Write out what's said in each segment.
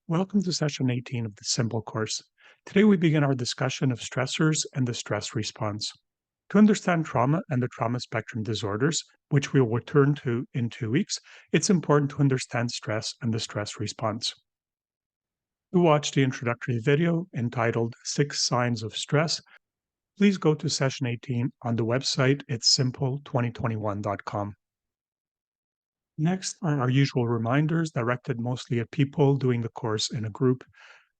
Welcome to session 18 of the Simple course. Today we begin our discussion of stressors and the stress response. To understand trauma and the trauma spectrum disorders, which we will return to in 2 weeks, it's important to understand stress and the stress response. To watch the introductory video entitled 6 Signs of Stress, please go to session 18 on the website it's simple2021.com. Next are our usual reminders directed mostly at people doing the course in a group.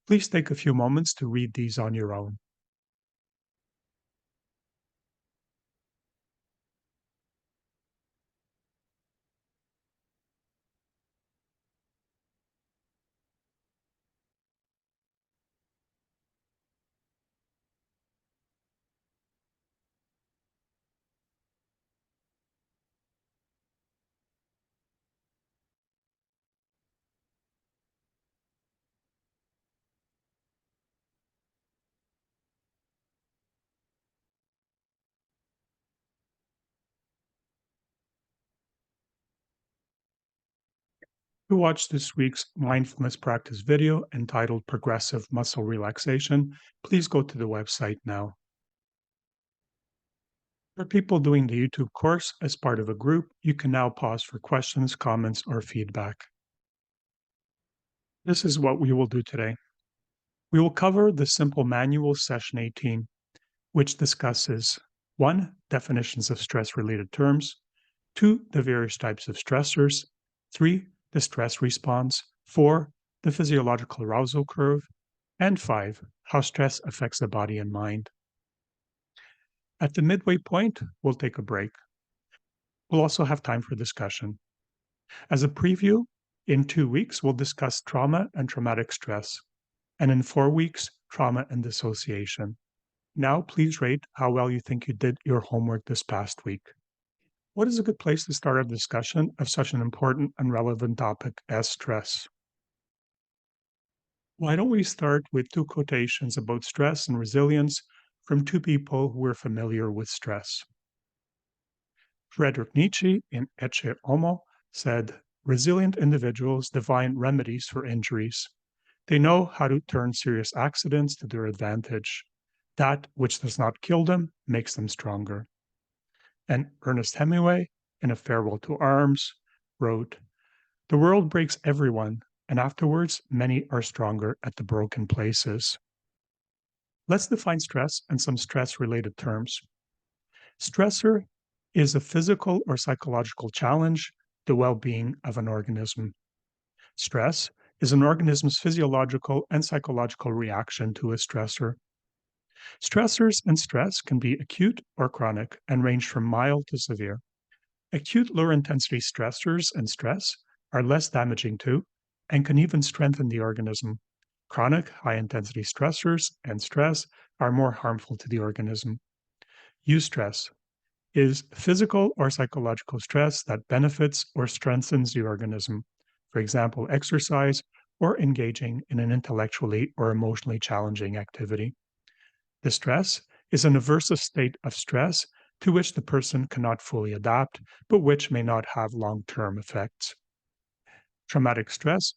Please take a few moments to read these on your own. To watch this week's mindfulness practice video entitled Progressive Muscle Relaxation, please go to the website now. For people doing the YouTube course as part of a group, you can now pause for questions, comments, or feedback. This is what we will do today. We will cover the simple manual session 18, which discusses 1. Definitions of stress-related terms, 2. The various types of stressors, 3. The stress response, 4. The physiological arousal curve, and 5. How stress affects the body and mind. At the midway point, we'll take a break. We'll also have time for discussion. As a preview, in 2 weeks, we'll discuss trauma and traumatic stress, and in 4 weeks, trauma and dissociation. Now, please rate how well you think you did your homework this past week. What is a good place to start a discussion of such an important and relevant topic as stress? Why don't we start with 2 quotations about stress and resilience from 2 people who were familiar with stress. Friedrich Nietzsche in Ecce Homo said, "Resilient individuals divine remedies for injuries. They know how to turn serious accidents to their advantage. That which does not kill them makes them stronger." And Ernest Hemingway, in A Farewell to Arms, wrote, "The world breaks everyone, and afterwards many are stronger at the broken places." Let's define stress and some stress-related terms. Stressor is a physical or psychological challenge, the well-being of an organism. Stress is an organism's physiological and psychological reaction to a stressor. Stressors and stress can be acute or chronic and range from mild to severe. Acute lower-intensity stressors and stress are less damaging to and can even strengthen the organism. Chronic high-intensity stressors and stress are more harmful to the organism. Eustress is physical or psychological stress that benefits or strengthens the organism. For example, exercise or engaging in an intellectually or emotionally challenging activity. Distress is an aversive state of stress to which the person cannot fully adapt, but which may not have long-term effects. Traumatic stress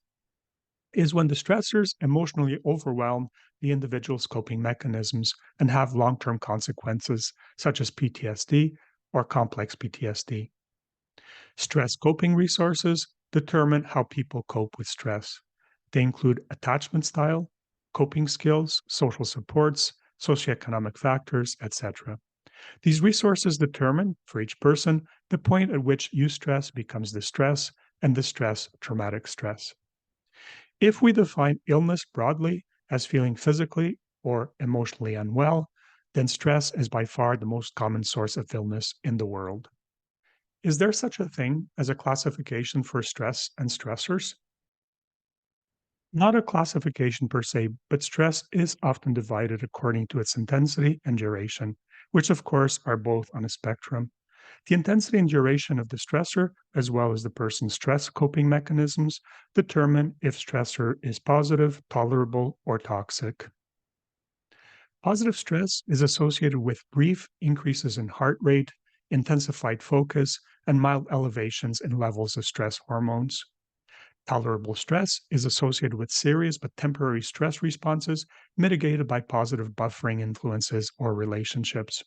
is when the stressors emotionally overwhelm the individual's coping mechanisms and have long-term consequences, such as PTSD or complex PTSD. Stress coping resources determine how people cope with stress. They include attachment style, coping skills, social supports, socioeconomic factors, etc. These resources determine, for each person, the point at which eustress becomes distress and distress traumatic stress. If we define illness broadly as feeling physically or emotionally unwell, then stress is by far the most common source of illness in the world. Is there such a thing as a classification for stress and stressors? Not a classification per se, but stress is often divided according to its intensity and duration, which of course are both on a spectrum. The intensity and duration of the stressor, as well as the person's stress coping mechanisms, determine if stressor is positive, tolerable, or toxic. Positive stress is associated with brief increases in heart rate, intensified focus, and mild elevations in levels of stress hormones. Tolerable stress is associated with serious but temporary stress responses mitigated by positive buffering influences or relationships.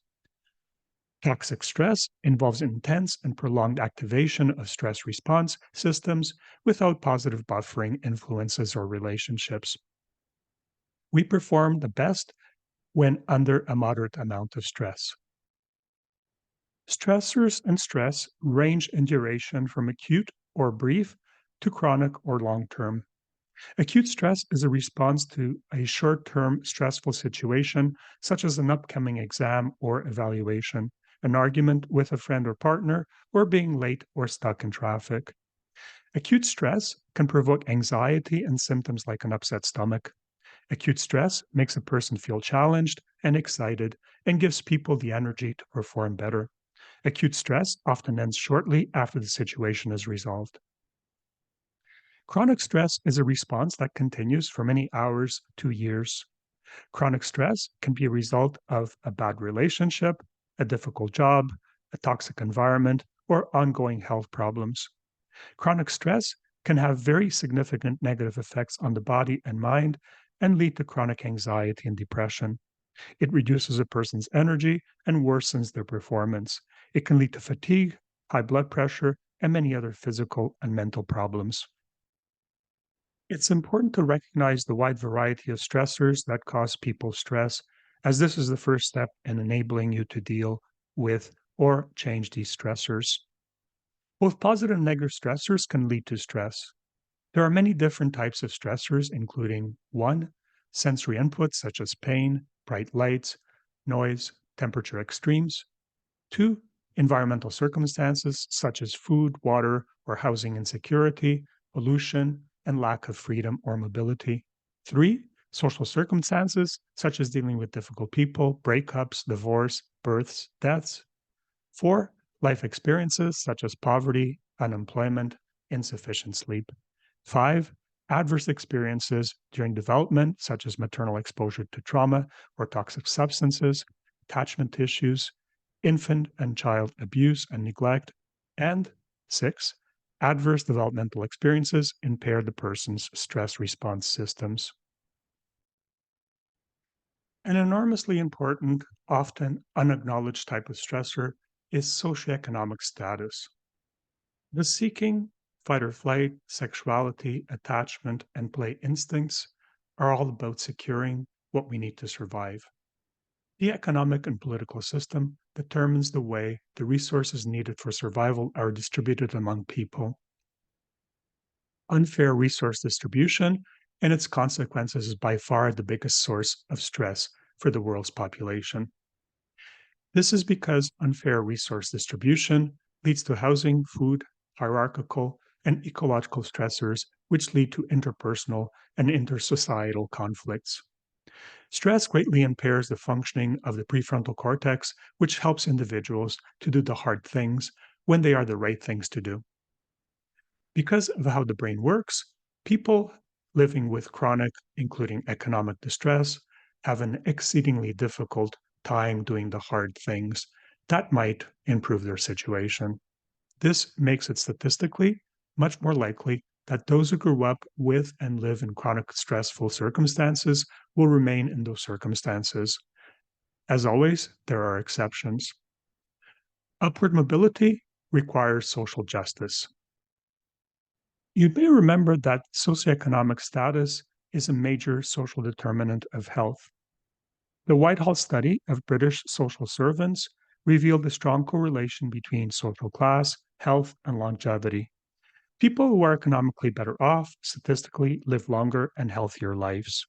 Toxic stress involves intense and prolonged activation of stress response systems without positive buffering influences or relationships. We perform the best when under a moderate amount of stress. Stressors and stress range in duration from acute or brief to chronic or long term. Acute stress is a response to a short term stressful situation, such as an upcoming exam or evaluation, an argument with a friend or partner, or being late or stuck in traffic. Acute stress can provoke anxiety and symptoms like an upset stomach. Acute stress makes a person feel challenged and excited and gives people the energy to perform better. Acute stress often ends shortly after the situation is resolved. Chronic stress is a response that continues for many hours to years. Chronic stress can be a result of a bad relationship, a difficult job, a toxic environment, or ongoing health problems. Chronic stress can have very significant negative effects on the body and mind and lead to chronic anxiety and depression. It reduces a person's energy and worsens their performance. It can lead to fatigue, high blood pressure, and many other physical and mental problems. It's important to recognize the wide variety of stressors that cause people stress, as this is the first step in enabling you to deal with or change these stressors. Both positive and negative stressors can lead to stress. There are many different types of stressors, including 1. Sensory inputs such as pain, bright lights, noise, temperature extremes. 2. Environmental circumstances such as food, water, or housing insecurity, pollution, and lack of freedom or mobility. 3. Social circumstances such as dealing with difficult people, breakups, divorce, births, deaths. 4. Life experiences such as poverty, unemployment, insufficient sleep. 5. Adverse experiences during development, such as maternal exposure to trauma or toxic substances, attachment issues, infant and child abuse and neglect. And 6. Adverse developmental experiences impair the person's stress response systems. An enormously important, often unacknowledged type of stressor is socioeconomic status. The seeking, fight or flight, sexuality, attachment, and play instincts are all about securing what we need to survive. The economic and political system determines the way the resources needed for survival are distributed among people. Unfair resource distribution and its consequences is by far the biggest source of stress for the world's population. This is because unfair resource distribution leads to housing, food, hierarchical, and ecological stressors, which lead to interpersonal and intersocietal conflicts. Stress greatly impairs the functioning of the prefrontal cortex, which helps individuals to do the hard things when they are the right things to do. Because of how the brain works, people living with chronic, including economic distress, have an exceedingly difficult time doing the hard things that might improve their situation. This makes it statistically much more likely that those who grew up with and live in chronic stressful circumstances will remain in those circumstances. As always, there are exceptions. Upward mobility requires social justice. You may remember that socioeconomic status is a major social determinant of health. The Whitehall study of British social servants revealed a strong correlation between social class, health, and longevity. People who are economically better off statistically live longer and healthier lives.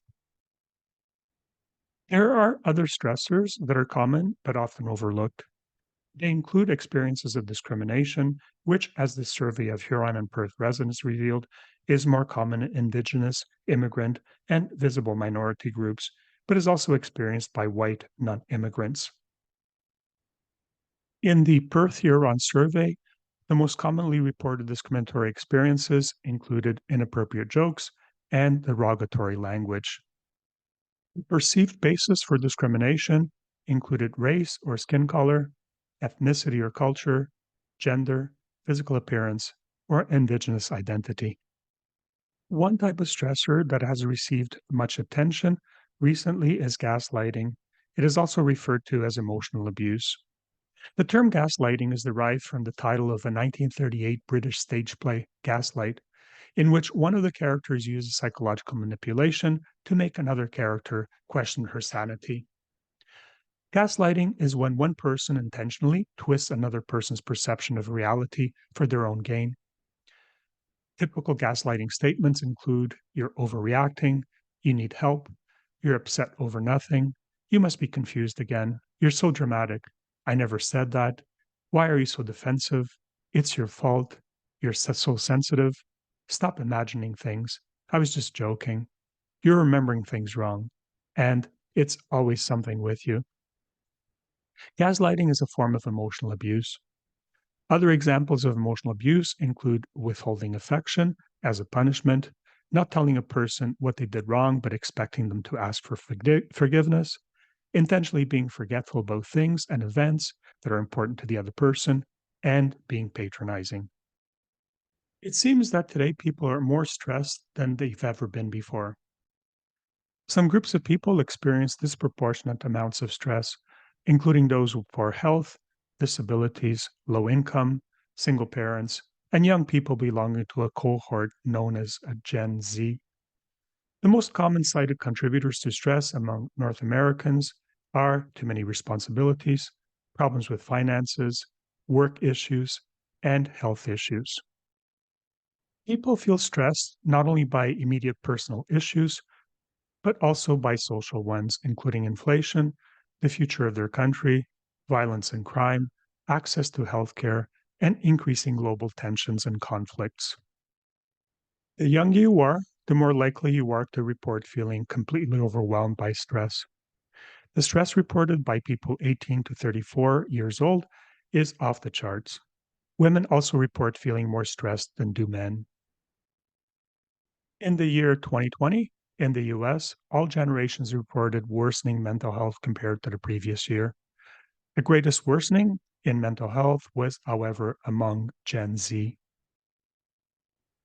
There are other stressors that are common but often overlooked. They include experiences of discrimination, which, as the survey of Huron and Perth residents revealed, is more common in Indigenous, immigrant, and visible minority groups, but is also experienced by white non immigrants. In the Perth Huron survey, the most commonly reported discriminatory experiences included inappropriate jokes and derogatory language. The perceived basis for discrimination included race or skin color, ethnicity or culture, gender, physical appearance, or Indigenous identity. One type of stressor that has received much attention recently is gaslighting. It is also referred to as emotional abuse. The term gaslighting is derived from the title of a 1938 British stage play, Gaslight, in which one of the characters uses psychological manipulation to make another character question her sanity. Gaslighting is when one person intentionally twists another person's perception of reality for their own gain. Typical gaslighting statements include you're overreacting, you need help, you're upset over nothing, you must be confused again, you're so dramatic, I never said that, why are you so defensive, it's your fault, you're so sensitive, stop imagining things, I was just joking, you're remembering things wrong, and it's always something with you. Gaslighting is a form of emotional abuse. Other examples of emotional abuse include withholding affection as a punishment, not telling a person what they did wrong but expecting them to ask for forgiveness, intentionally being forgetful about things and events that are important to the other person, and being patronizing. It seems that today people are more stressed than they've ever been before. Some groups of people experience disproportionate amounts of stress, including those with poor health, disabilities, low income, single parents, and young people belonging to a cohort known as a Gen Z. The most common cited contributors to stress among North Americans are too many responsibilities, problems with finances, work issues, and health issues. People feel stressed not only by immediate personal issues, but also by social ones, including inflation, the future of their country, violence and crime, access to healthcare, and increasing global tensions and conflicts. The younger you are, the more likely you are to report feeling completely overwhelmed by stress. The stress reported by people 18 to 34 years old is off the charts. Women also report feeling more stressed than do men. In the year 2020, in the US, all generations reported worsening mental health compared to the previous year. The greatest worsening in mental health was, however, among Gen Z.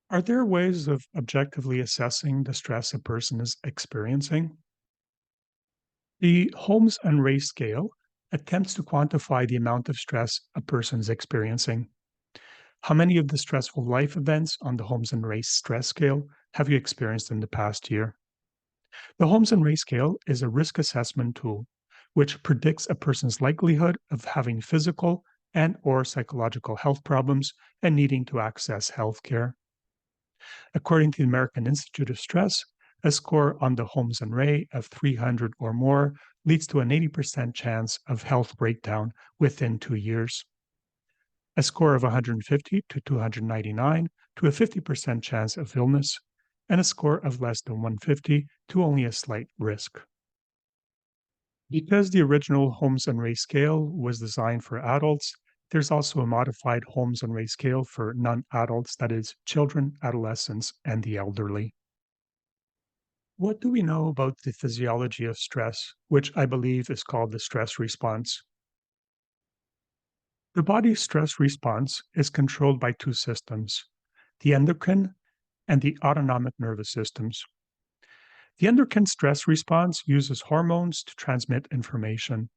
Are there ways of objectively assessing the stress a person is experiencing? The Holmes and Ray scale attempts to quantify the amount of stress a person is experiencing. How many of the stressful life events on the Holmes and Ray stress scale have you experienced in the past year? The Holmes and Ray scale is a risk assessment tool which predicts a person's likelihood of having physical and or psychological health problems and needing to access healthcare. According to the American Institute of Stress, a score on the Holmes and Ray of 300 or more leads to an 80% chance of health breakdown within 2 years. A score of 150 to 299 to a 50% chance of illness, and a score of less than 150 to only a slight risk. Because the original Holmes and Ray scale was designed for adults, there's also a modified Holmes and Ray scale for non-adults, that is, children, adolescents, and the elderly. What do we know about the physiology of stress, which I believe is called the stress response? The body's stress response is controlled by two systems, the endocrine and the autonomic nervous systems. The endocrine stress response uses hormones to transmit information.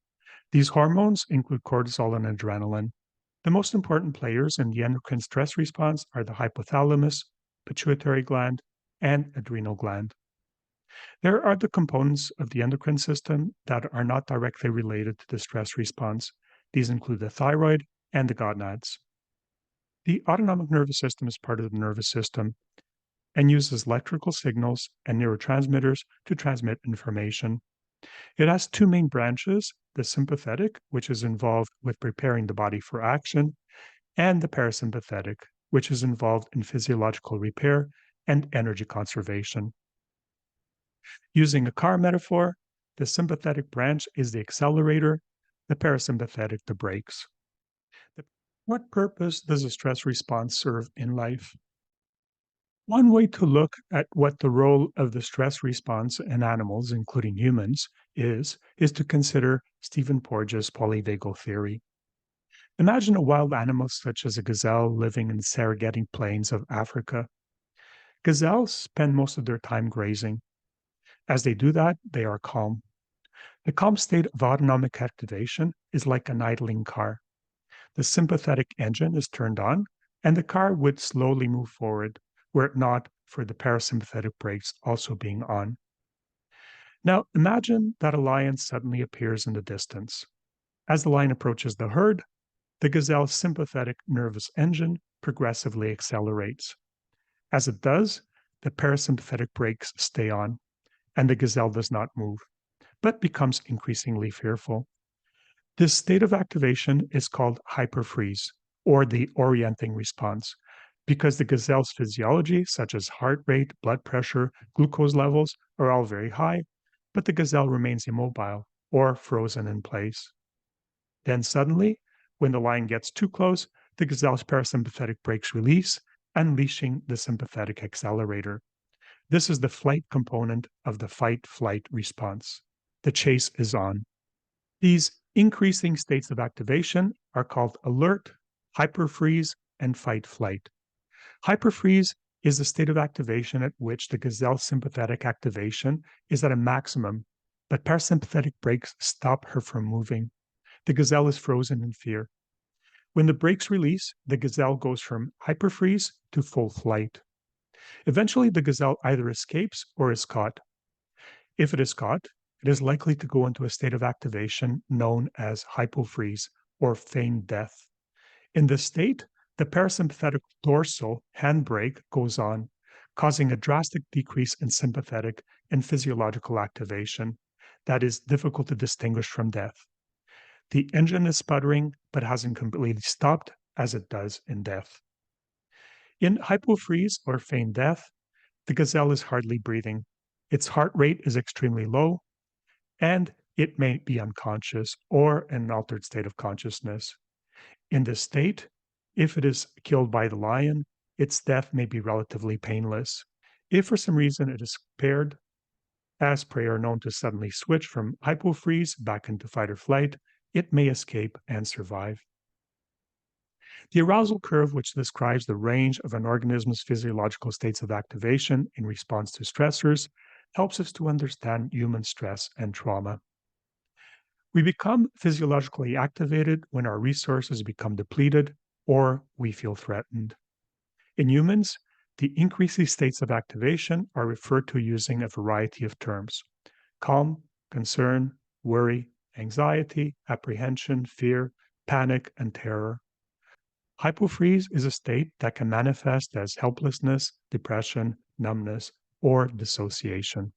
These hormones include cortisol and adrenaline. The most important players in the endocrine stress response are the hypothalamus, pituitary gland, and adrenal gland. There are the components of the endocrine system that are not directly related to the stress response. These include the thyroid and the gonads. The autonomic nervous system is part of the nervous system and uses electrical signals and neurotransmitters to transmit information. It has two main branches, the sympathetic, which is involved with preparing the body for action, and the parasympathetic, which is involved in physiological repair and energy conservation. Using a car metaphor, the sympathetic branch is the accelerator, the parasympathetic the brakes. What purpose does a stress response serve in life? One way to look at what the role of the stress response in animals, including humans, is to consider Stephen Porges' polyvagal theory. Imagine a wild animal such as a gazelle living in the Serengeti plains of Africa. Gazelles spend most of their time grazing. As they do that, they are calm. The calm state of autonomic activation is like an idling car. The sympathetic engine is turned on, and the car would slowly move forward, were it not for the parasympathetic brakes also being on. Now, imagine that a lion suddenly appears in the distance. As the lion approaches the herd, the gazelle's sympathetic nervous engine progressively accelerates. As it does, the parasympathetic brakes stay on, and the gazelle does not move, but becomes increasingly fearful. This state of activation is called hyperfreeze, or the orienting response, because the gazelle's physiology, such as heart rate, blood pressure, glucose levels, are all very high, but the gazelle remains immobile or frozen in place. Then suddenly, when the lion gets too close, the gazelle's parasympathetic brakes release, unleashing the sympathetic accelerator. This is the flight component of the fight-flight response. The chase is on. These increasing states of activation are called alert, hyperfreeze, and fight-flight. Hyperfreeze is the state of activation at which the gazelle's sympathetic activation is at a maximum, but parasympathetic brakes stop her from moving. The gazelle is frozen in fear. When the brakes release, the gazelle goes from hyperfreeze to full flight. Eventually, the gazelle either escapes or is caught. If it is caught, it is likely to go into a state of activation known as hypofreeze or feigned death. In this state, the parasympathetic dorsal handbrake goes on, causing a drastic decrease in sympathetic and physiological activation that is difficult to distinguish from death. The engine is sputtering but hasn't completely stopped as it does in death. In hypofreeze or feigned death, the gazelle is hardly breathing. Its heart rate is extremely low, and it may be unconscious or in an altered state of consciousness. In this state, if it is killed by the lion, its death may be relatively painless. If for some reason it is spared, as prey are known to suddenly switch from hypofreeze back into fight or flight, it may escape and survive. The arousal curve, which describes the range of an organism's physiological states of activation in response to stressors, helps us to understand human stress and trauma. We become physiologically activated when our resources become depleted or we feel threatened. In humans, the increasing states of activation are referred to using a variety of terms: calm, concern, worry, anxiety, apprehension, fear, panic, and terror. Hypofreeze is a state that can manifest as helplessness, depression, numbness, or dissociation.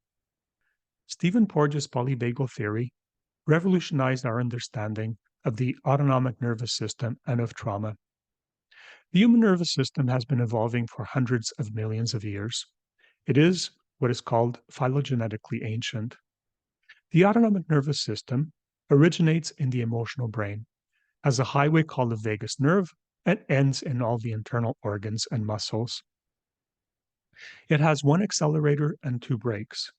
Stephen Porges' polyvagal theory revolutionized our understanding of the autonomic nervous system and of trauma. The human nervous system has been evolving for hundreds of millions of years. It is what is called phylogenetically ancient. The autonomic nervous system originates in the emotional brain, has a highway called the vagus nerve, and ends in all the internal organs and muscles. It has one accelerator and two brakes.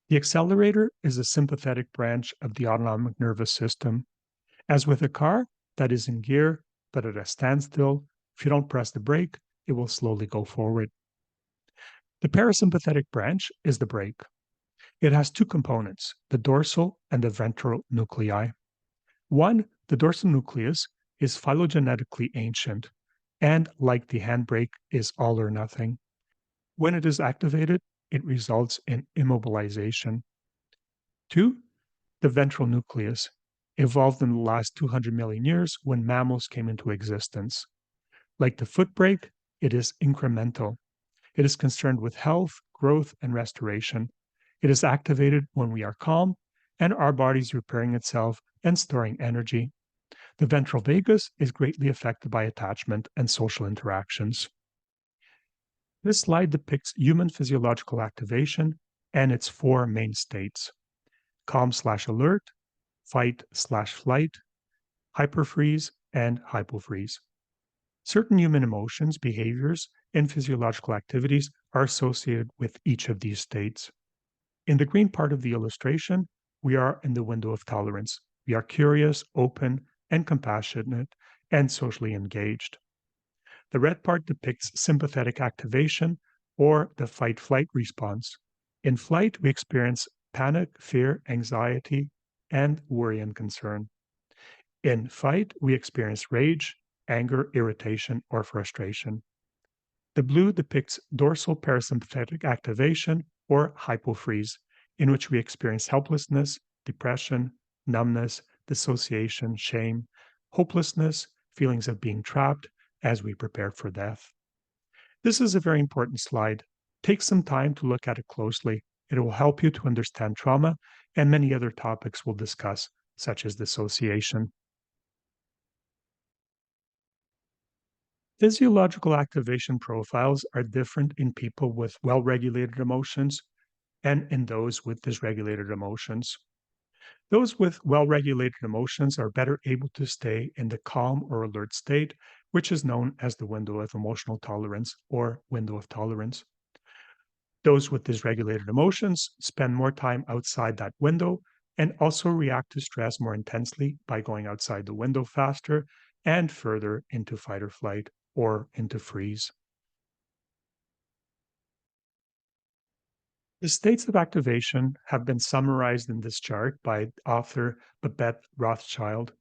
The accelerator is a sympathetic branch of the autonomic nervous system. As with a car that is in gear but at a standstill, if you don't press the brake, it will slowly go forward. The parasympathetic branch is the brake. It has two components, the dorsal and the ventral nuclei. One, the dorsal nucleus, is phylogenetically ancient and, like the handbrake, is all or nothing. When it is activated, it results in immobilization. Two, the ventral nucleus, evolved in the last 200 million years when mammals came into existence. Like the foot brake, it is incremental. It is concerned with health, growth, and restoration. It is activated when we are calm and our body is repairing itself and storing energy. The ventral vagus is greatly affected by attachment and social interactions. This slide depicts human physiological activation and its four main states: calm/alert, fight/flight, hyperfreeze, and hypofreeze. Certain human emotions, behaviors, and physiological activities are associated with each of these states. In the green part of the illustration, we are in the window of tolerance. We are curious, open, and compassionate, and socially engaged. The red part depicts sympathetic activation, or the fight-flight response. In flight, we experience panic, fear, anxiety, and worry and concern. In fight, we experience rage, anger, irritation, or frustration. The blue depicts dorsal parasympathetic activation or hypofreeze, in which we experience helplessness, depression, numbness, dissociation, shame, hopelessness, feelings of being trapped as we prepare for death. This is a very important slide. Take some time to look at it closely. It will help you to understand trauma and many other topics we'll discuss, such as dissociation. Physiological activation profiles are different in people with well regulated emotions and in those with dysregulated emotions. Those with well regulated emotions are better able to stay in the calm or alert state, which is known as the window of emotional tolerance or window of tolerance. Those with dysregulated emotions spend more time outside that window and also react to stress more intensely by going outside the window faster and further into fight or flight or into freeze. The states of activation have been summarized in this chart by author Babette Rothschild.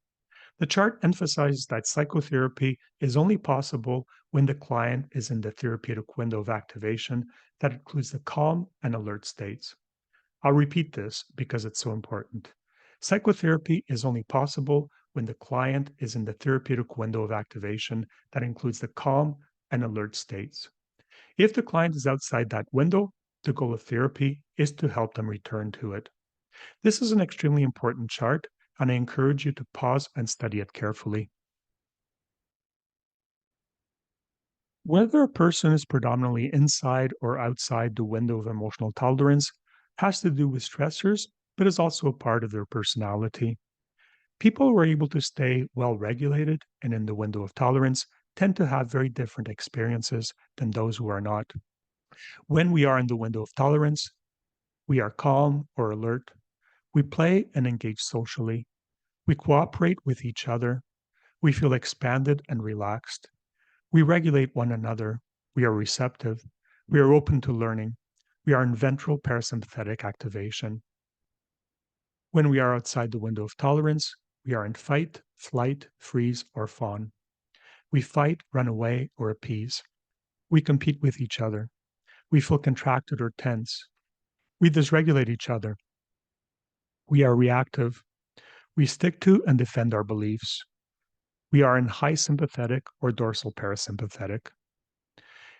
The chart emphasizes that psychotherapy is only possible when the client is in the therapeutic window of activation that includes the calm and alert states. I'll repeat this because it's so important. Psychotherapy is only possible when the client is in the therapeutic window of activation that includes the calm and alert states. If the client is outside that window, the goal of therapy is to help them return to it. This is an extremely important chart, and I encourage you to pause and study it carefully. Whether a person is predominantly inside or outside the window of emotional tolerance has to do with stressors, but is also a part of their personality. People who are able to stay well regulated and in the window of tolerance tend to have very different experiences than those who are not. When we are in the window of tolerance, we are calm or alert. We play and engage socially. We cooperate with each other. We feel expanded and relaxed. We regulate one another. We are receptive. We are open to learning. We are in ventral parasympathetic activation. When we are outside the window of tolerance, we are in fight, flight, freeze, or fawn. We fight, run away, or appease. We compete with each other. We feel contracted or tense. We dysregulate each other. We are reactive. We stick to and defend our beliefs. We are in high sympathetic or dorsal parasympathetic.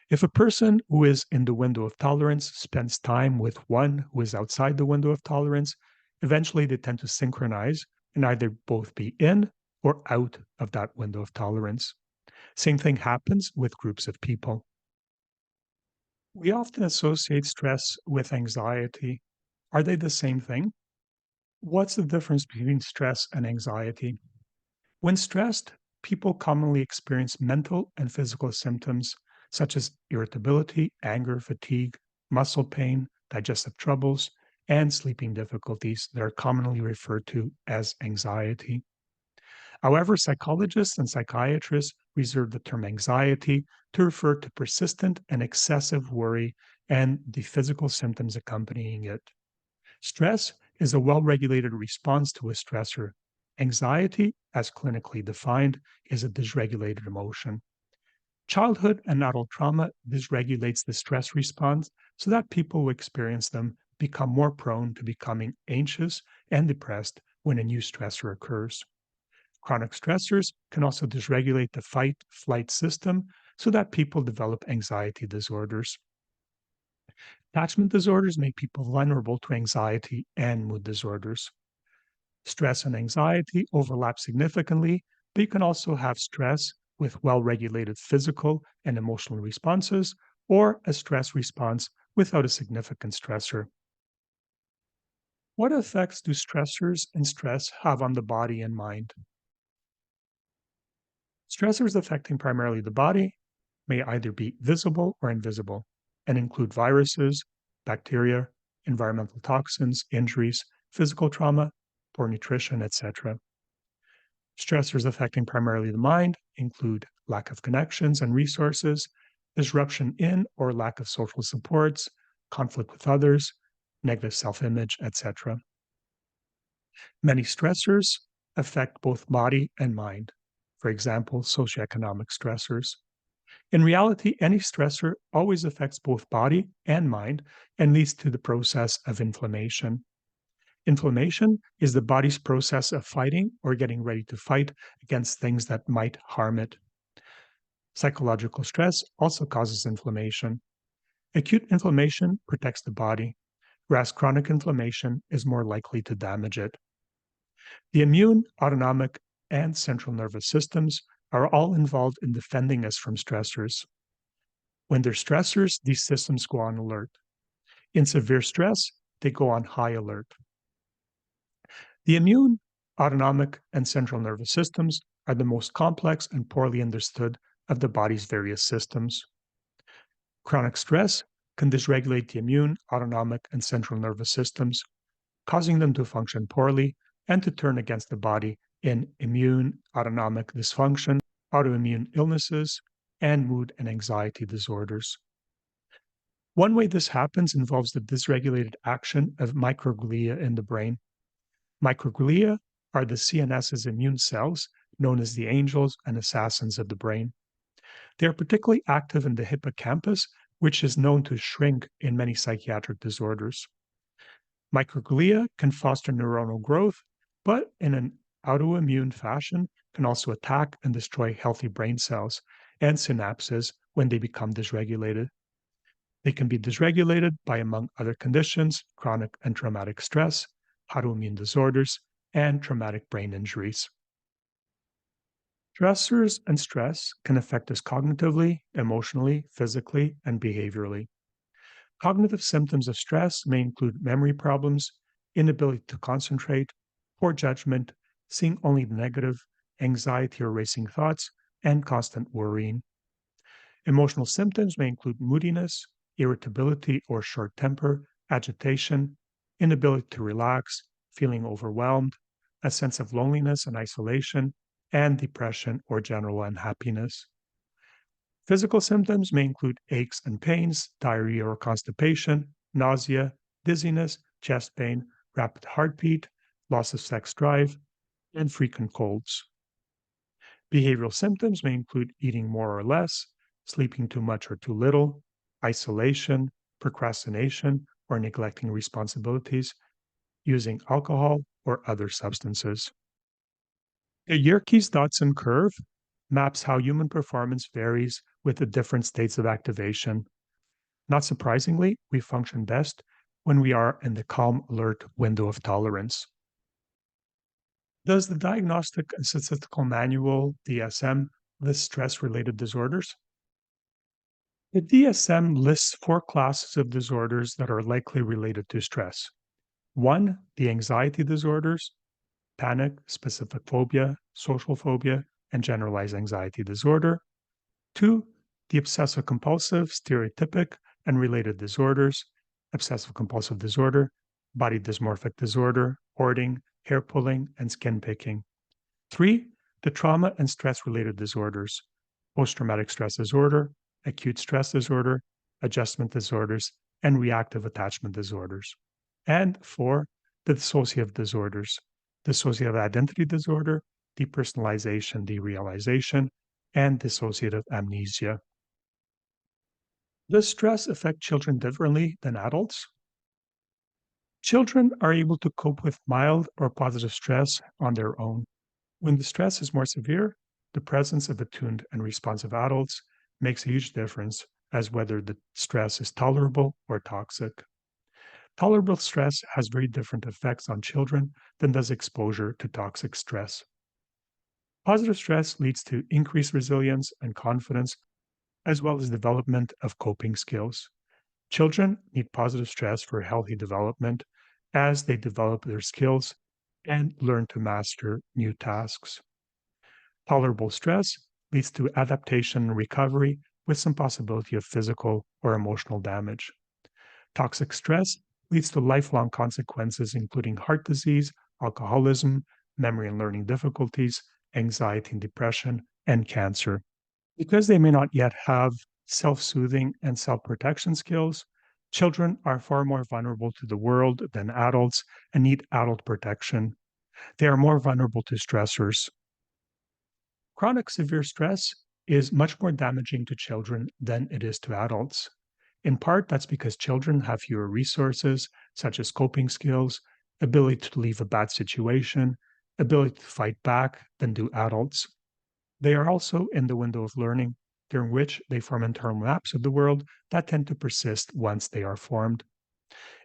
If a person who is in the window of tolerance spends time with one who is outside the window of tolerance, eventually they tend to synchronize and either both be in or out of that window of tolerance. Same thing happens with groups of people. We often associate stress with anxiety. Are they the same thing? What's the difference between stress and anxiety? When stressed, people commonly experience mental and physical symptoms such as irritability, anger, fatigue, muscle pain, digestive troubles, and sleeping difficulties that are commonly referred to as anxiety. However, psychologists and psychiatrists reserve the term anxiety to refer to persistent and excessive worry and the physical symptoms accompanying it. Stress is a well regulated response to a stressor. Anxiety, as clinically defined, is a dysregulated emotion. Childhood and adult trauma dysregulates the stress response so that people who experience them become more prone to becoming anxious and depressed when a new stressor occurs. Chronic stressors can also dysregulate the fight flight system so that people develop anxiety disorders. Attachment disorders make people vulnerable to anxiety and mood disorders. Stress and anxiety overlap significantly, but you can also have stress with well regulated physical and emotional responses, or a stress response without a significant stressor. What effects do stressors and stress have on the body and mind? Stressors affecting primarily the body may either be visible or invisible and include viruses, bacteria, environmental toxins, injuries, physical trauma, poor nutrition, etc. Stressors affecting primarily the mind include lack of connections and resources, disruption in or lack of social supports, conflict with others, negative self image, etc. Many stressors affect both body and mind. For example, socioeconomic stressors. In reality, any stressor always affects both body and mind and leads to the process of inflammation. Inflammation is the body's process of fighting or getting ready to fight against things that might harm it. Psychological stress also causes inflammation. Acute inflammation protects the body, whereas chronic inflammation is more likely to damage it. The immune, autonomic, and central nervous systems are all involved in defending us from stressors. When there's stressors, these systems go on alert. In severe stress, they go on high alert. The immune, autonomic, and central nervous systems are the most complex and poorly understood of the body's various systems. Chronic stress can dysregulate the immune, autonomic, and central nervous systems, causing them to function poorly and to turn against the body in immune, autonomic dysfunction, autoimmune illnesses, and mood and anxiety disorders. One way this happens involves the dysregulated action of microglia in the brain. Microglia are the CNS's immune cells, known as the angels and assassins of the brain. They are particularly active in the hippocampus, which is known to shrink in many psychiatric disorders. Microglia can foster neuronal growth, but in an autoimmune fashion can also attack and destroy healthy brain cells and synapses when they become dysregulated. They can be dysregulated by, among other conditions, chronic and traumatic stress, autoimmune disorders, and traumatic brain injuries. Stressors and stress can affect us cognitively, emotionally, physically, and behaviorally. Cognitive symptoms of stress may include memory problems, inability to concentrate, poor judgment, seeing only the negative, anxiety or racing thoughts, and constant worrying. Emotional symptoms may include moodiness, irritability or short temper, agitation, inability to relax, feeling overwhelmed, a sense of loneliness and isolation, and depression or general unhappiness. Physical symptoms may include aches and pains, diarrhea or constipation, nausea, dizziness, chest pain, rapid heartbeat, loss of sex drive, and frequent colds. Behavioral symptoms may include eating more or less, sleeping too much or too little, isolation, procrastination, or neglecting responsibilities, using alcohol or other substances. The Yerkes-Dodson curve maps how human performance varies with the different states of activation. Not surprisingly, we function best when we are in the calm alert window of tolerance. Does the Diagnostic and Statistical Manual, DSM, list stress-related disorders? The DSM lists 4 classes of disorders that are likely related to stress. 1, the anxiety disorders, panic, specific phobia, social phobia, and generalized anxiety disorder. 2, the obsessive compulsive, stereotypic, and related disorders, obsessive compulsive disorder, body dysmorphic disorder, hoarding, hair pulling, and skin picking. 3, the trauma and stress related disorders, post traumatic stress disorder, acute stress disorder, adjustment disorders, and reactive attachment disorders. And 4, the dissociative disorders, dissociative identity disorder, depersonalization, derealization, and dissociative amnesia. Does stress affect children differently than adults? Children are able to cope with mild or positive stress on their own. When the stress is more severe, the presence of attuned and responsive adults makes a huge difference as whether the stress is tolerable or toxic. Tolerable stress has very different effects on children than does exposure to toxic stress. Positive stress leads to increased resilience and confidence, as well as development of coping skills. Children need positive stress for healthy development as they develop their skills and learn to master new tasks. Tolerable stress leads to adaptation and recovery with some possibility of physical or emotional damage. Toxic stress leads to lifelong consequences, including heart disease, alcoholism, memory and learning difficulties, anxiety and depression, and cancer. Because they may not yet have self soothing, and self protection skills, children are far more vulnerable to the world than adults and need adult protection. They are more vulnerable to stressors. Chronic severe stress is much more damaging to children than it is to adults. In part, that's because children have fewer resources, such as coping skills, ability to leave a bad situation, ability to fight back, than do adults. They are also in the window of learning, during which they form internal maps of the world that tend to persist once they are formed.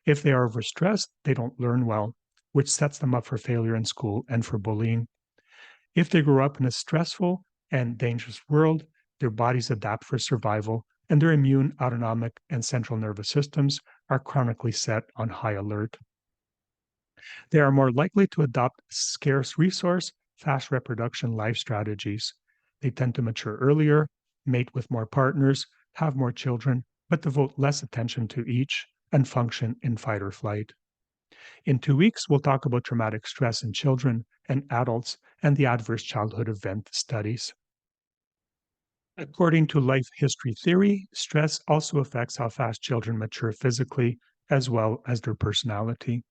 If they are overstressed, they don't learn well, which sets them up for failure in school and for bullying. If they grow up in a stressful and dangerous world, their bodies adapt for survival, and their immune, autonomic, and central nervous systems are chronically set on high alert. They are more likely to adopt scarce resource, fast reproduction life strategies. They tend to mature earlier, mate with more partners, have more children, but devote less attention to each and function in fight or flight. In 2 weeks, we'll talk about traumatic stress in children and adults and the adverse childhood event studies. According to life history theory, stress also affects how fast children mature physically as well as their personality.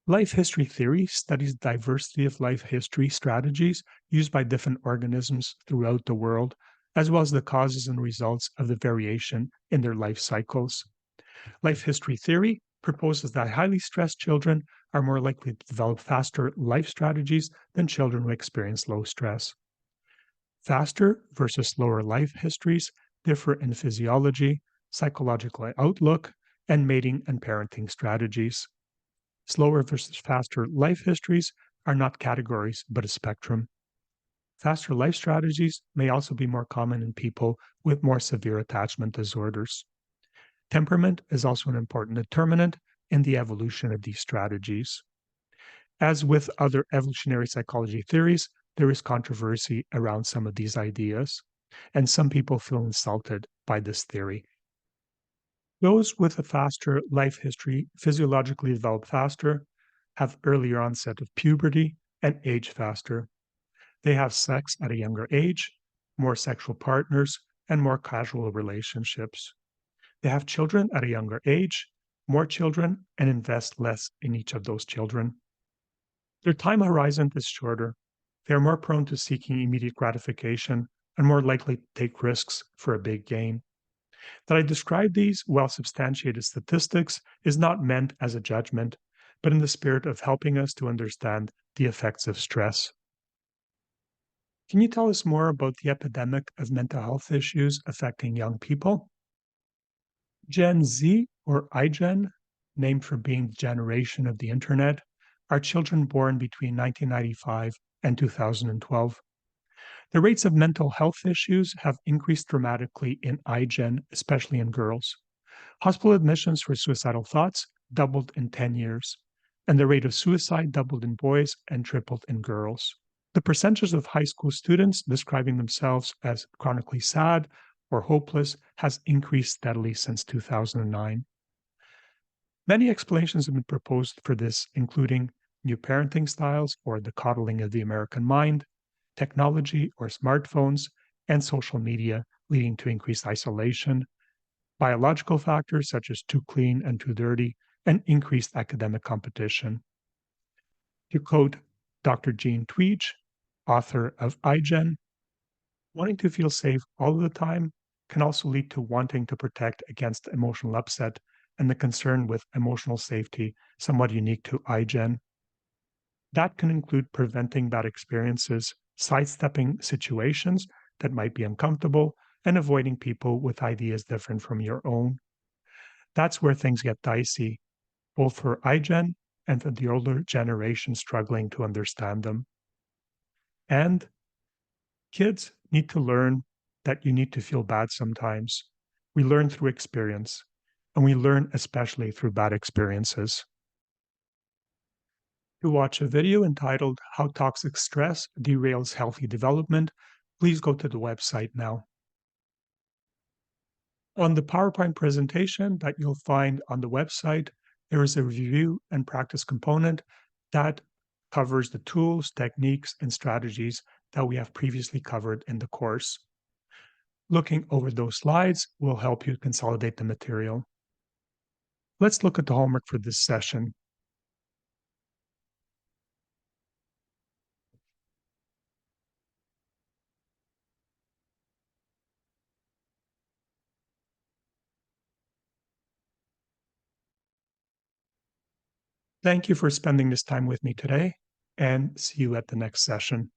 Life history theory studies the diversity of life history strategies used by different organisms throughout the world, as well as the causes and results of the variation in their life cycles. Life history theory proposes that highly stressed children are more likely to develop faster life strategies than children who experience low stress. Faster versus slower life histories differ in physiology, psychological outlook, and mating and parenting strategies. Slower versus faster life histories are not categories, but a spectrum. Faster life strategies may also be more common in people with more severe attachment disorders. Temperament is also an important determinant in the evolution of these strategies. As with other evolutionary psychology theories, there is controversy around some of these ideas, and some people feel insulted by this theory. Those with a faster life history physiologically develop faster, have earlier onset of puberty, and age faster. They have sex at a younger age, more sexual partners, and more casual relationships. They have children at a younger age, more children, and invest less in each of those children. Their time horizon is shorter. They are more prone to seeking immediate gratification and more likely to take risks for a big gain. That I describe these well substantiated statistics is not meant as a judgment, but in the spirit of helping us to understand the effects of stress. Can you tell us more about the epidemic of mental health issues affecting young people? Gen Z, or iGen, named for being the generation of the internet, are children born between 1995 and 2012. The rates of mental health issues have increased dramatically in iGen, especially in girls. Hospital admissions for suicidal thoughts doubled in 10 years, and the rate of suicide doubled in boys and tripled in girls. The percentage of high school students describing themselves as chronically sad or hopeless has increased steadily since 2009. Many explanations have been proposed for this, including new parenting styles or the coddling of the American mind, technology or smartphones, and social media leading to increased isolation, biological factors such as too clean and too dirty, and increased academic competition. To quote Dr. Jean Tweech, author of iGen, wanting to feel safe all of the time can also lead to wanting to protect against emotional upset and the concern with emotional safety, somewhat unique to iGen. That can include preventing bad experiences, sidestepping situations that might be uncomfortable, and avoiding people with ideas different from your own. That's where things get dicey, both for iGen and for the older generation struggling to understand them. And kids need to learn that you need to feel bad sometimes. We learn through experience, and we learn especially through bad experiences. To watch a video entitled How Toxic Stress Derails Healthy Development, please go to the website now. On the PowerPoint presentation that you'll find on the website, there is a review and practice component that covers the tools, techniques, and strategies that we have previously covered in the course. Looking over those slides will help you consolidate the material. Let's look at the homework for this session. Thank you for spending this time with me today, and see you at the next session.